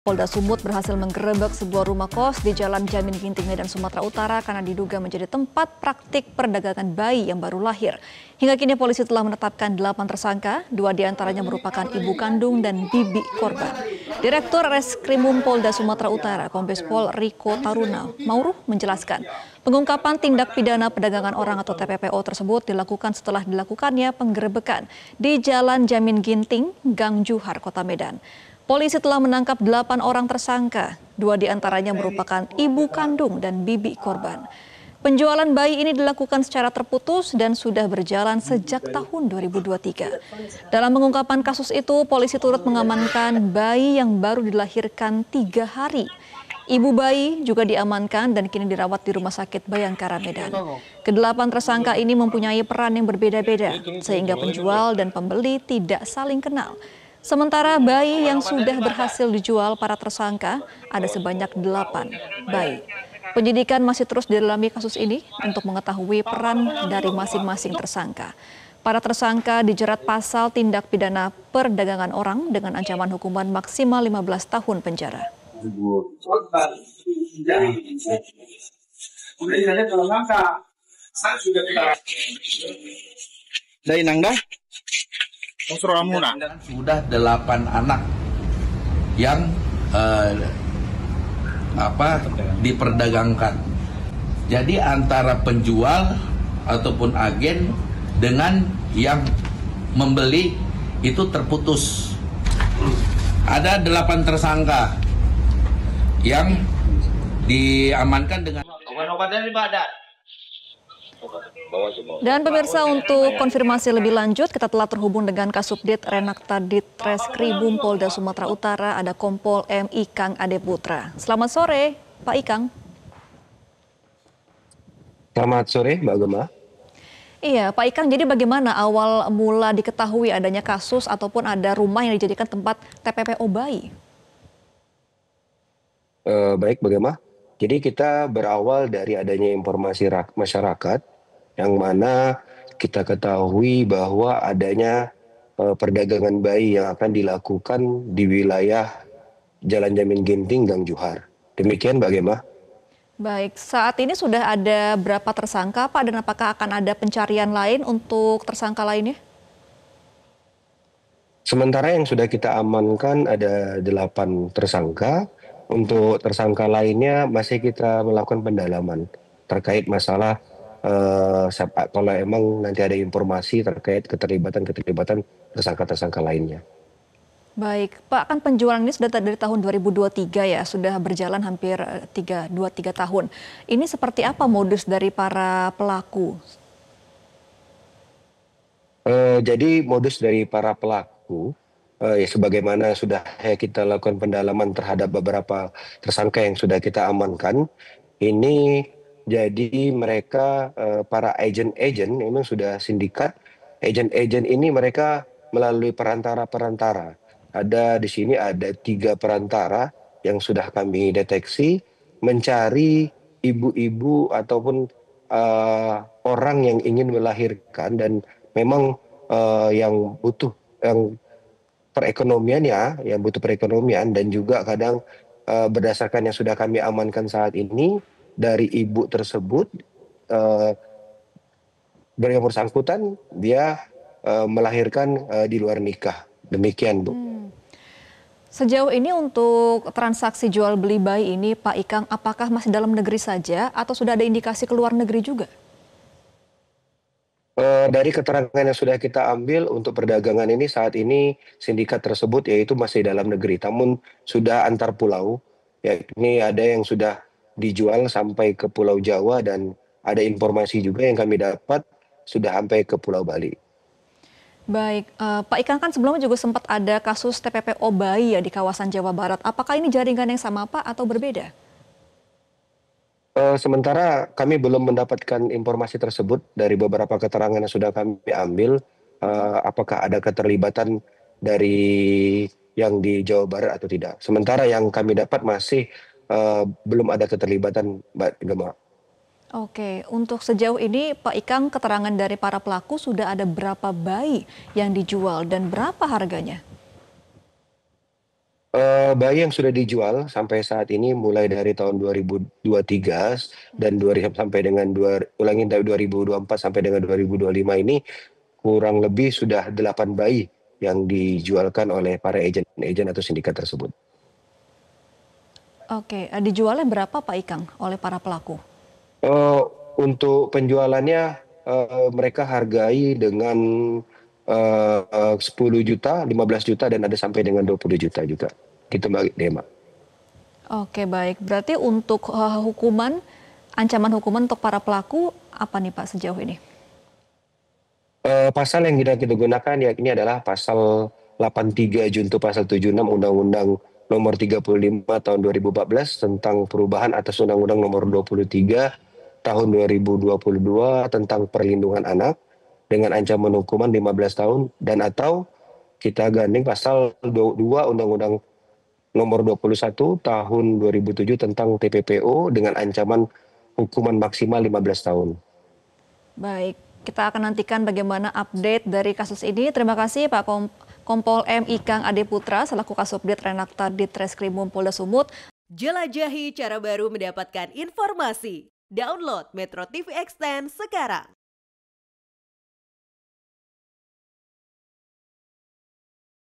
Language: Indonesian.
Polda Sumut berhasil menggerebek sebuah rumah kos di Jalan Jamin Ginting, Medan, Sumatera Utara karena diduga menjadi tempat praktik perdagangan bayi yang baru lahir. Hingga kini polisi telah menetapkan 8 tersangka, 2 diantaranya merupakan ibu kandung dan bibi korban. Direktur Reskrimum Polda Sumatera Utara, Kombes Pol Riko Taruna Mauruh menjelaskan, pengungkapan tindak pidana perdagangan orang atau TPPO tersebut dilakukan setelah dilakukannya penggerebekan di Jalan Jamin Ginting, Gang Juhar, Kota Medan. Polisi telah menangkap 8 orang tersangka, 2 diantaranya merupakan ibu kandung dan bibi korban. Penjualan bayi ini dilakukan secara terputus dan sudah berjalan sejak tahun 2023. Dalam pengungkapan kasus itu, polisi turut mengamankan bayi yang baru dilahirkan 3 hari. Ibu bayi juga diamankan dan kini dirawat di Rumah Sakit Bayangkara Medan. Kedelapan tersangka ini mempunyai peran yang berbeda-beda, sehingga penjual dan pembeli tidak saling kenal. Sementara bayi yang sudah berhasil dijual para tersangka ada sebanyak 8 bayi. Penyidikan masih terus didalami kasus ini untuk mengetahui peran dari masing-masing tersangka. Para tersangka dijerat pasal tindak pidana perdagangan orang dengan ancaman hukuman maksimal 15 tahun penjara. Sudah 8 anak yang diperdagangkan. Jadi antara penjual ataupun agen dengan yang membeli itu terputus. Ada 8 tersangka yang diamankan dengan obat-obatan ibadat. Dan pemirsa, untuk konfirmasi lebih lanjut kita telah terhubung dengan Kasubdit Renakta Ditreskrimum Polda Sumatera Utara, ada Kompol M. Ikang Adeputra. Selamat sore, Pak Ikang. Selamat sore, Mbak Gemma. Iya, Pak Ikang, jadi bagaimana awal mula diketahui adanya kasus ataupun ada rumah yang dijadikan tempat TPPO bayi? Baik, Mbak Gemma. Jadi kita berawal dari adanya informasi masyarakat yang mana kita ketahui bahwa adanya perdagangan bayi yang akan dilakukan di wilayah Jalan Jamin Ginting, Gang Juhar. Demikian, Mbak Gemma. Baik, saat ini sudah ada berapa tersangka, Pak, dan apakah akan ada pencarian lain untuk tersangka lainnya? Sementara yang sudah kita amankan ada 8 tersangka. Untuk tersangka lainnya masih kita melakukan pendalaman terkait masalah kalau emang nanti ada informasi terkait keterlibatan tersangka-tersangka lainnya. Baik, Pak, kan penjualan ini sudah dari tahun 2023 ya, sudah berjalan hampir 3 tahun. Ini seperti apa modus dari para pelaku? Jadi modus dari para pelaku, ya sebagaimana sudah kita lakukan pendalaman terhadap beberapa tersangka yang sudah kita amankan, ini jadi mereka para agent-agent memang sudah sindikat. Agent-agent ini mereka melalui perantara-perantara. Di sini ada 3 perantara yang sudah kami deteksi mencari ibu-ibu ataupun orang yang ingin melahirkan dan memang yang butuh perekonomian dan juga kadang berdasarkan yang sudah kami amankan saat ini dari ibu tersebut yang bersangkutan dia melahirkan di luar nikah. Demikian, Bu. Sejauh ini untuk transaksi jual beli bayi ini, Pak Ikang, apakah masih dalam negeri saja atau sudah ada indikasi ke luar negeri juga? Dari keterangan yang sudah kita ambil untuk perdagangan ini saat ini sindikat tersebut yaitu masih dalam negeri, namun sudah antar pulau. Yakni ada yang sudah dijual sampai ke Pulau Jawa dan ada informasi juga yang kami dapat sudah sampai ke Pulau Bali. Baik, Pak Ikang, kan sebelumnya juga sempat ada kasus TPPO bayi ya di kawasan Jawa Barat. Apakah ini jaringan yang sama, Pak, atau berbeda? Sementara kami belum mendapatkan informasi tersebut dari beberapa keterangan yang sudah kami ambil, apakah ada keterlibatan dari yang di Jawa Barat atau tidak. Sementara yang kami dapat masih belum ada keterlibatan, Mbak Gemma. Oke, untuk sejauh ini Pak Ikang, keterangan dari para pelaku sudah ada berapa bayi yang dijual dan berapa harganya? Bayi yang sudah dijual sampai saat ini mulai dari tahun 2023 dan sampai dengan dari 2024 sampai dengan 2025 ini kurang lebih sudah 8 bayi yang dijualkan oleh para agen-agen atau sindikat tersebut. Oke, dijualnya berapa Pak Ikang oleh para pelaku? Eh, untuk penjualannya mereka hargai dengan 10 juta, 15 juta dan ada sampai dengan 20 juta juga. Gitu Mbak Dema. Oke, baik. Berarti untuk ancaman hukuman untuk para pelaku apa nih Pak sejauh ini? Pasal yang kita gunakan ya ini adalah pasal 83 junto pasal 76 Undang-Undang Nomor 35 Tahun 2014 tentang perubahan atas Undang-Undang Nomor 23 Tahun 2022 tentang perlindungan anak dengan ancaman hukuman 15 tahun dan atau kita gandeng pasal 2 Undang-Undang Nomor 21 Tahun 2007 tentang TPPO dengan ancaman hukuman maksimal 15 tahun. Baik, kita akan nantikan bagaimana update dari kasus ini. Terima kasih Pak Kompol M. Ikang Ade Putra selaku Kasubdit Renakta Ditreskrimum Polda Sumut. Jelajahi cara baru mendapatkan informasi. Download Metro TV Extend sekarang.